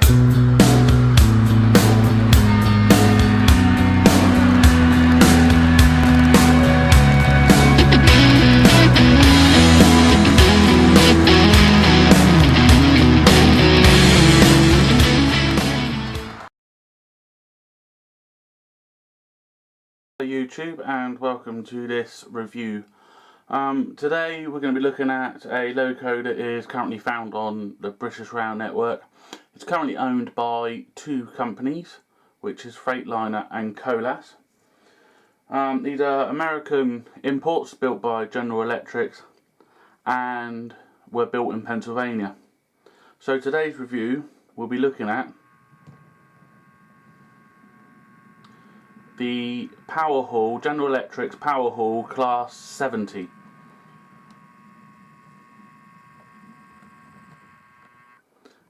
YouTube, and welcome to this review. Today we're going to be looking at a Loco that is currently found on the British Rail network. It's currently owned by two companies, which is Freightliner and Colas. These are American imports built by General Electric and were built in Pennsylvania. So today's review we'll be looking at the Power Haul, General Electric's Power Haul Class 70.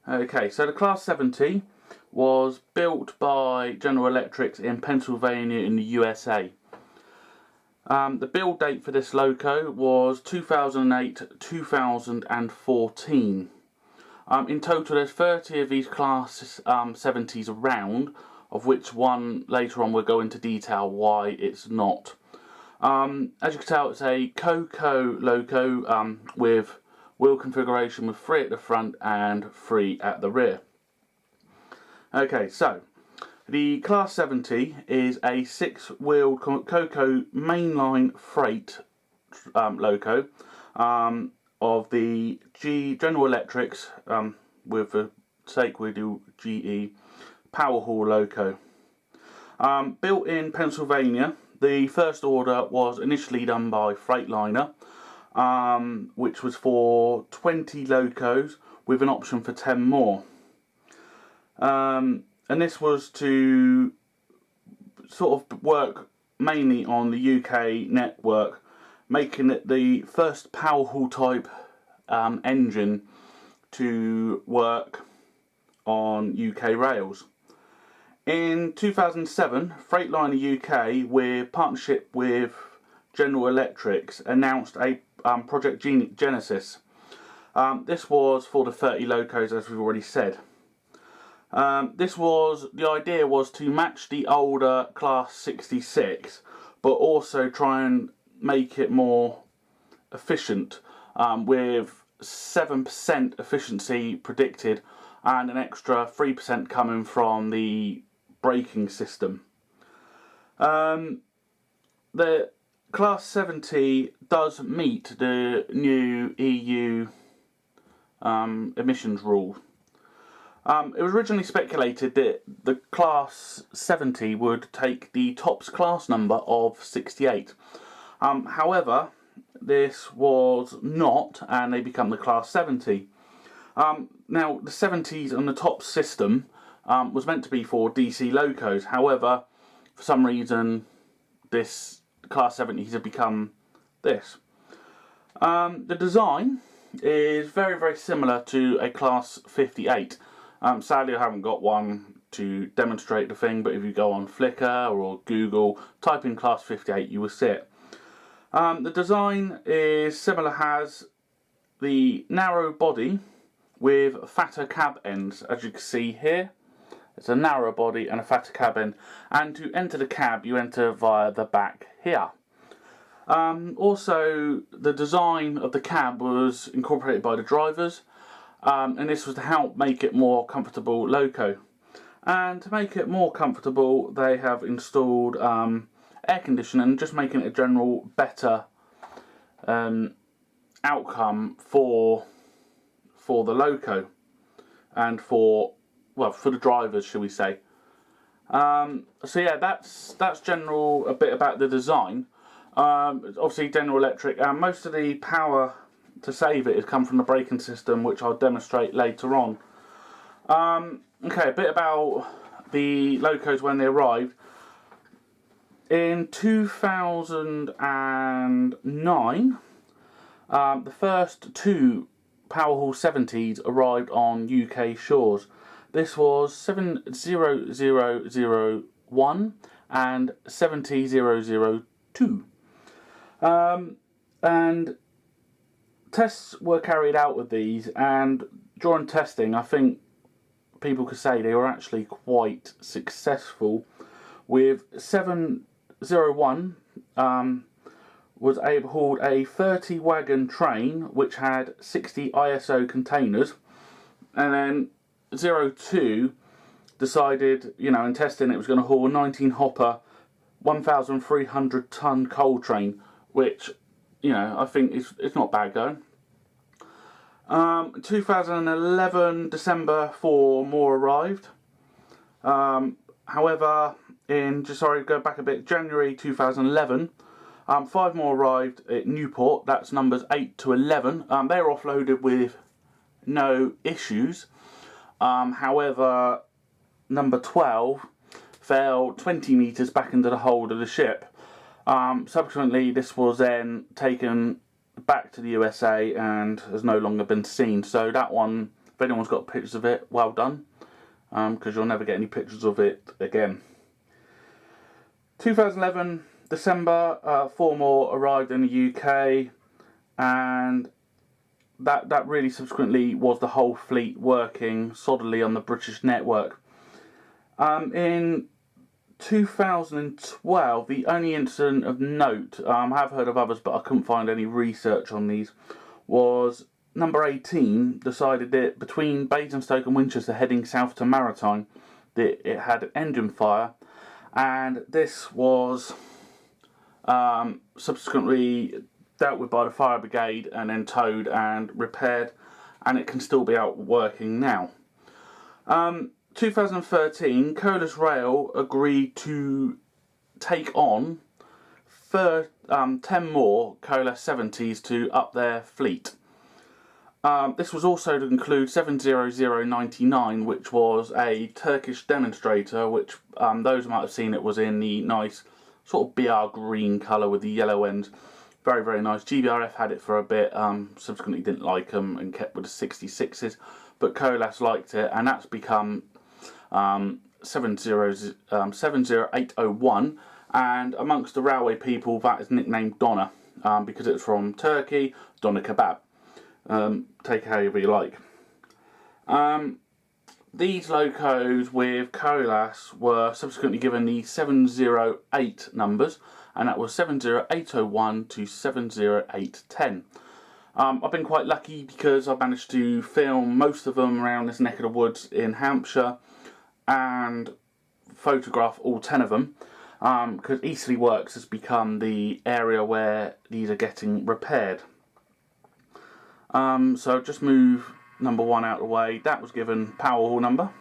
Okay, so the Class 70 was built by General Electric in Pennsylvania in the USA. The build date for this Loco was 2008-2014. In total there's 30 of these Class 70s around, of which one later on we'll go into detail why it's not. As you can tell, it's a Coco Loco with wheel configuration with 3 at the front and 3 at the rear. Okay, so the Class 70 is a 6-wheeled Coco mainline freight Loco of the General Electric's, with the sake we do GE, Power Haul Loco. Built in Pennsylvania, the first order was initially done by Freightliner, which was for 20 Locos with an option for 10 more. And this was to sort of work mainly on the UK network, making it the first Power Haul type engine to work on UK rails. In 2007, Freightliner UK, with partnership with General Electric, announced a Project Genesis. This was for the 30 Locos, as we've already said. The idea was to match the older Class 66, but also try and make it more efficient, with 7% efficiency predicted and an extra 3% coming from the braking system. The Class 70 does meet the new EU emissions rule. It was originally speculated that the Class 70 would take the TOPS class number of 68. However, this was not, and they become the Class 70. Now, the 70s and the TOPS system was meant to be for DC Locos. However, for some reason, this Class 70s have become this. The design is very, very similar to a Class 58. Sadly, I haven't got one to demonstrate the thing, but if you go on Flickr or Google, type in Class 58, you will see it. The design is similar, has the narrow body with fatter cab ends, as you can see here. It's a narrow body and a fatter cab end, and to enter the cab you enter via the back here. Also, the design of the cab was incorporated by the drivers, and this was to help make it more comfortable Loco. And to make it more comfortable, they have installed air conditioning, just making it a general better outcome for the Loco and for the drivers, shall we say. So yeah, that's general a bit about the design. Obviously General Electric, most of the power to save it has come from the braking system, which I'll demonstrate later on. Okay, a bit about the Locos when they arrived. In 2009, the first 2 Power Haul 70s arrived on UK shores. This was 70001 and 70002. And tests were carried out with these, and during testing I think people could say they were actually quite successful. With 701 was hauled a 30 wagon train which had 60 ISO containers, and then 02 decided, in testing, it was going to haul a 19 hopper 1,300 ton coal train, which I think it's not bad going. 2011 December, 4 more arrived. However, go back a bit, January 2011, 5 more arrived at Newport. That's numbers 8 to 11. They were offloaded with no issues. However, number 12 fell 20 metres back into the hold of the ship. Subsequently, this was then taken back to the USA and has no longer been seen. So that one, if anyone's got pictures of it, well done, because you'll never get any pictures of it again. 2011 December, 4 more arrived in the UK, and that really subsequently was the whole fleet working solidly on the British network. In 2012, the only incident of note, I have heard of others but I couldn't find any research on these, was number 18 decided that between Basingstoke and Winchester heading south to Maritime that it had an engine fire, and this was subsequently dealt with by the fire brigade and then towed and repaired, and it can still be out working now. 2013, Colas Rail agreed to take on 10 more Colas 70s to up their fleet. This was also to include 70099, which was a Turkish demonstrator, which those who might have seen it was in the nice sort of BR green colour with the yellow ends. Very, very nice. GBRF had it for a bit, subsequently didn't like them and kept with the 66s, but Colas liked it, and that's become 70801, and amongst the railway people that is nicknamed Donna, because it's from Turkey, Donna Kebab. Take it however you like. These locos with Colas were subsequently given the 708 numbers, and that was 70801 to 70810. I've been quite lucky because I managed to film most of them around this neck of the woods in Hampshire and photograph all 10 of them, because Eastleigh Works has become the area where these are getting repaired. So just move number 1 out of the way. That was given power haul number,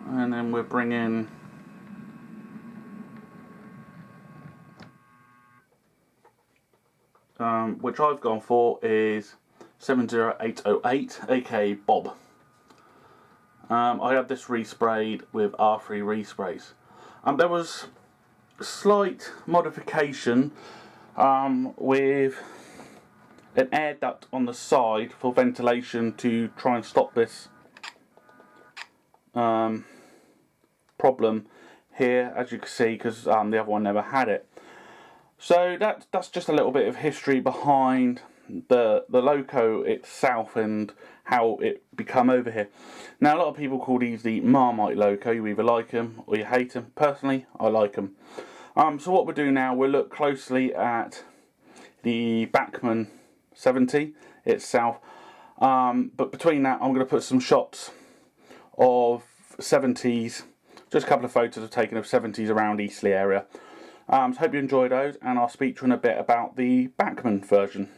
and then we're bringing which I've gone for is 70808, aka Bob. I had this resprayed with R3 resprays. There was slight modification with an air duct on the side for ventilation to try and stop this problem here, as you can see, because the other one never had it. So that's just a little bit of history behind the Loco itself and how it become over here. Now, a lot of people call these the Marmite Loco. You either like them or you hate them. Personally, I like them. So what we'll do now, we'll look closely at the Bachmann 70 itself. But between that, I'm going to put some shots of 70s, just a couple of photos I've taken of 70s around Eastleigh area. So hope you enjoy those, and I'll speak to you in a bit about the Bachmann version.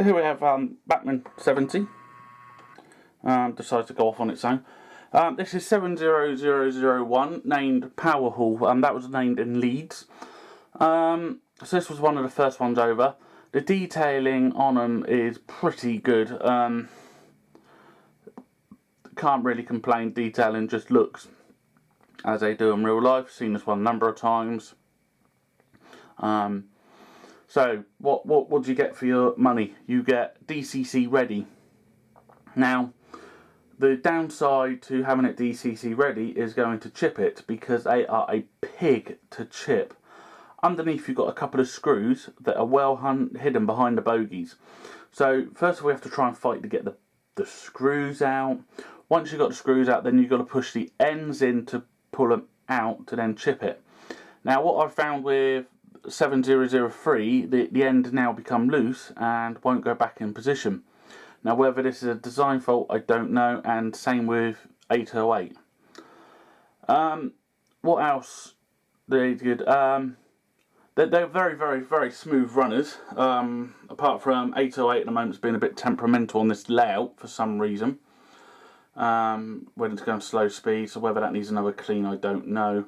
Here we have Bachmann 70. Decides to go off on its own. This is 70001, named Power Hall. That was named in Leeds. So this was one of the first ones over. The detailing on them is pretty good. Can't really complain. Detailing just looks as they do in real life. Seen this one a number of times. So what do you get for your money? You get Dcc Ready. Now, the downside to having it Dcc Ready is going to chip it, because they are a pig to chip. Underneath you've got a couple of screws that are well hidden behind the bogies. So first of all we have to try and fight to get the screws out. Once you've got the screws out, then you've got to push the ends in to pull them out to then chip it. Now what I've found with 7003, the end now become loose and won't go back in position. Now whether this is a design fault I don't know, and same with 808. What else they did? They're very, very, very smooth runners. Apart from 808 at the moment, it's been a bit temperamental on this layout for some reason. When it's going slow speed, so whether that needs another clean, I don't know.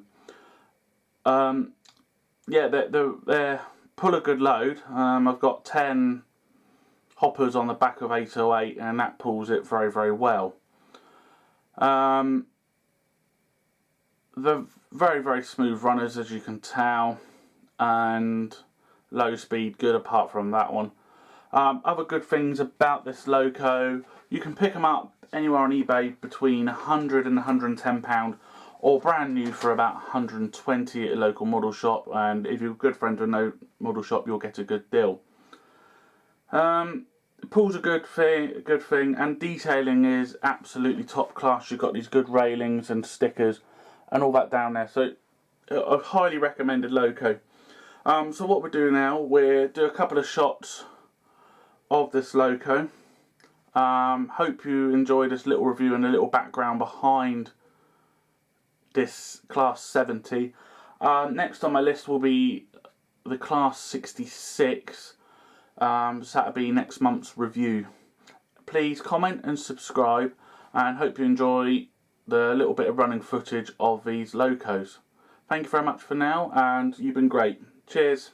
Yeah, they pull a good load. I've got 10 hoppers on the back of 808, and that pulls it very, very well. They're very, very smooth runners, as you can tell, and low speed good apart from that one. Other good things about this Loco, you can pick them up anywhere on eBay between £100 and £110, or brand new for about £120 at a local model shop, and if you're a good friend of a model shop you'll get a good deal. Pulls a good thing, and detailing is absolutely top class. You've got these good railings and stickers and all that down there, so a highly recommended Loco. So what we're doing now, we'll do a couple of shots of this Loco. Hope you enjoy this little review and a little background behind this Class 70. Next on my list will be the Class 66. So that'll be next month's review. Please comment and subscribe, and hope you enjoy the little bit of running footage of these Locos. Thank you very much for now, and you've been great. Cheers.